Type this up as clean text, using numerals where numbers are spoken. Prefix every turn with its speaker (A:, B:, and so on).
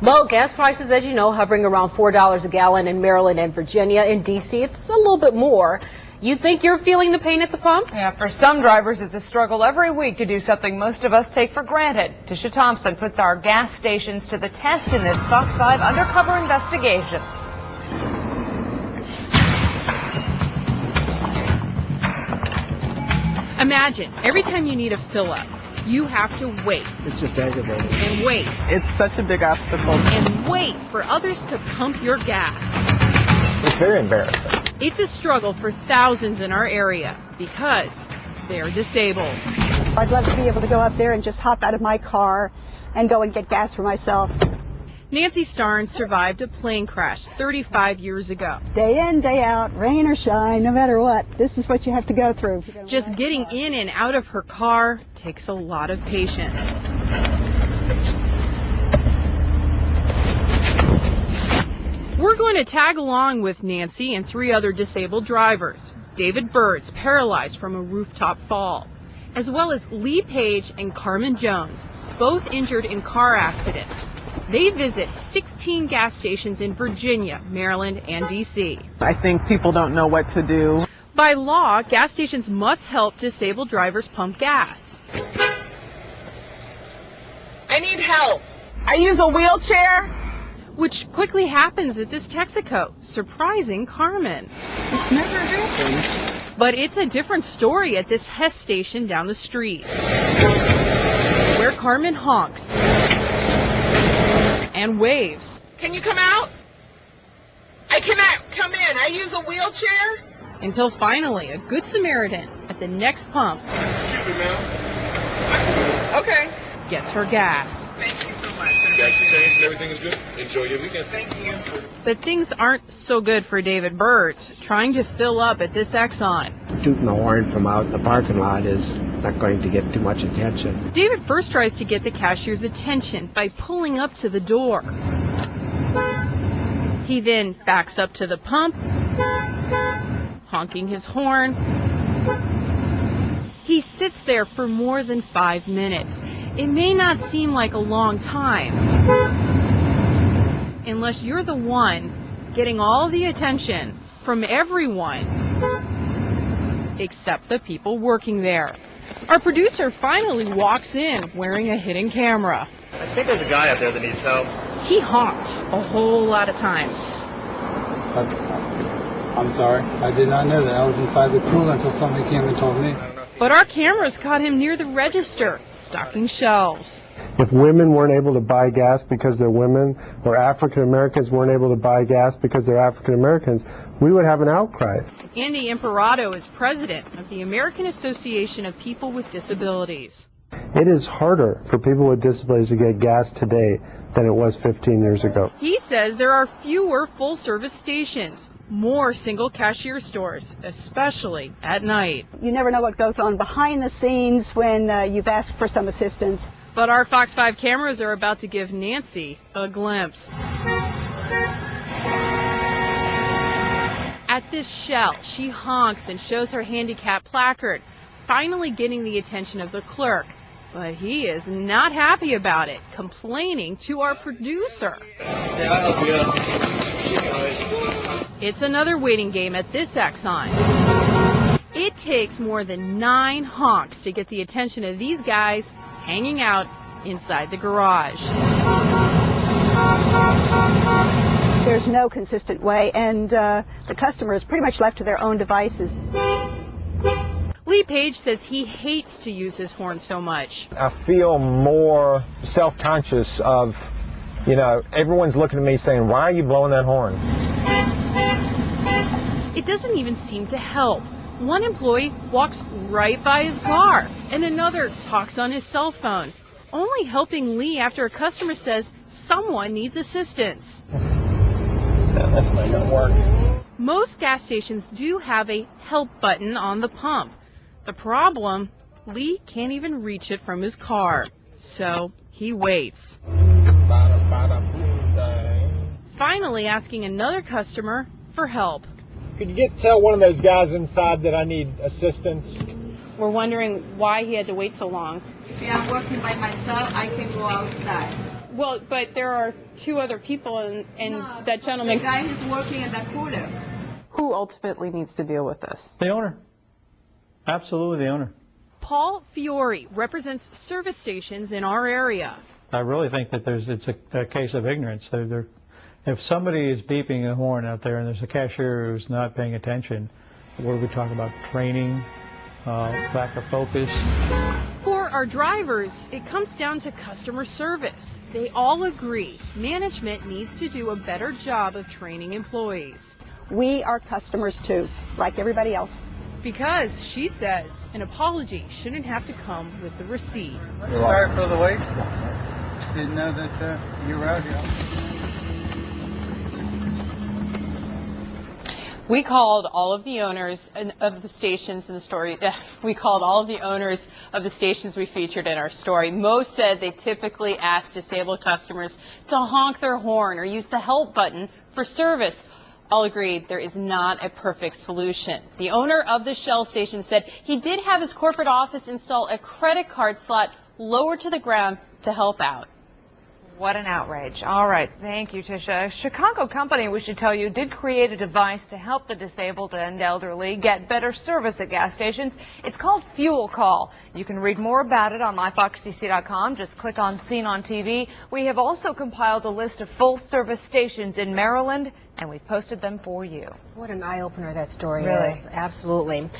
A: Well, gas prices, as you know, hovering around $4 a gallon in Maryland and Virginia. In D.C., it's a little bit more. You think you're feeling the pain at the pump?
B: Yeah, for some drivers, it's a struggle every week to do something most of us take for granted. Tisha Thompson puts our gas stations to the test in this Fox 5 undercover investigation.
C: Imagine, every time you need a fill-up, you have to wait.
D: It's just aggravating.
C: And wait.
E: It's such a big obstacle.
C: And wait for others to pump your gas.
D: It's very embarrassing.
C: It's a struggle for thousands in our area because they're disabled.
F: I'd love to be able to go up there and just hop out of my car and go and get gas for myself.
C: Nancy Starnes survived a plane crash 35 years ago.
F: Day in, day out, rain or shine, no matter what, this is what you have to go through.
C: Just getting in and out of her car takes a lot of patience. We're going to tag along with Nancy and 3 other disabled drivers. David Bird's paralyzed from a rooftop fall, as well as Lee Page and Carmen Jones, both injured in car accidents. They visit 16 gas stations in Virginia, Maryland, and D.C.
E: I think people don't know what to do.
C: By law, gas stations must help disabled drivers pump gas.
G: I need help.
E: I use a wheelchair.
C: Which quickly happens at this Texaco, surprising Carmen.
E: It's never happened.
C: But it's a different story at this Hess station down the street, where Carmen honks and waves.
G: Can you come out? I cannot come in. I use a wheelchair.
C: Until finally, a good Samaritan at the next pump
G: Okay.
C: gets her gas.
G: Thank you so much.
H: You got your change and everything is good? Enjoy your weekend.
G: Thank you.
C: But things aren't so good for David Burt, trying to fill up at this Exxon.
D: Tooting the horn from out in the parking lot is not going to get too much attention.
C: David first tries to get the cashier's attention by pulling up to the door. He then backs up to the pump, honking his horn. He sits there for more than 5 minutes. It may not seem like a long time, unless you're the one getting all the attention from everyone except the people working there. Our producer finally walks in wearing a hidden camera.
I: I think there's a guy out there that needs help.
C: He honked a whole lot of times.
J: I'm sorry. I did not know that. I was inside the cooler until somebody came and told me.
C: But our cameras caught him near the register, stocking shelves.
K: If women weren't able to buy gas because they're women, or African Americans weren't able to buy gas because they're African Americans, we would have an outcry.
C: Andy Imperato is president of the American Association of People with Disabilities.
K: It is harder for people with disabilities to get gas today than it was 15 years ago.
C: He says there are fewer full-service stations, more single cashier stores, especially at night.
F: You never know what goes on behind the scenes when you've asked for some assistance.
C: But our Fox 5 cameras are about to give Nancy a glimpse. At this Shell, she honks and shows her handicap placard, finally getting the attention of the clerk. But he is not happy about it, complaining to our producer. It's another waiting game at this Exxon. It takes more than 9 honks to get the attention of these guys hanging out inside the garage.
F: There's no consistent way, and the customer is pretty much left to their own devices.
C: Lee Page says he hates to use his horn so much.
D: I feel more self-conscious of, everyone's looking at me saying, why are you blowing that horn?
C: It doesn't even seem to help. One employee walks right by his car, and another talks on his cell phone, only helping Lee after a customer says someone needs assistance.
D: That's not going to work.
C: Most gas stations do have a help button on the pump. The problem, Lee can't even reach it from his car, so he waits. Finally asking another customer for help.
D: Could you tell one of those guys inside that I need assistance?
C: We're wondering why he had to wait so long.
L: If I'm working by myself, I can go outside.
C: Well, but there are two other people, and that gentleman.
A: The guy who's working in that corner.
E: Who ultimately needs to deal with this?
L: The owner. Absolutely the owner.
C: Paul Fiore represents service stations in our area.
L: I really think that it's a case of ignorance. If somebody is beeping a horn out there and there's a cashier who's not paying attention, what are we talking about? Training, lack of focus.
C: For our drivers, it comes down to customer service. They all agree management needs to do a better job of training employees.
F: We are customers too, like everybody else.
C: Because, she says, an apology shouldn't have to come with the receipt.
J: Sorry for the wait. Didn't know that you were out here.
C: We called all of the owners of the stations in the story. We called all of the owners of the stations we featured in our story. Most said they typically ask disabled customers to honk their horn or use the help button for service. All agreed there is not a perfect solution. The owner of the Shell station said he did have his corporate office install a credit card slot lower to the ground to help out.
B: What an outrage. All right. Thank you, Tisha. A Chicago company, we should tell you, did create a device to help the disabled and elderly get better service at gas stations. It's called Fuel Call. You can read more about it on myfoxdc.com. Just click on Seen on TV. We have also compiled a list of full-service stations in Maryland, and we've posted them for you.
A: What an eye-opener that story
B: Really?
A: is. Absolutely.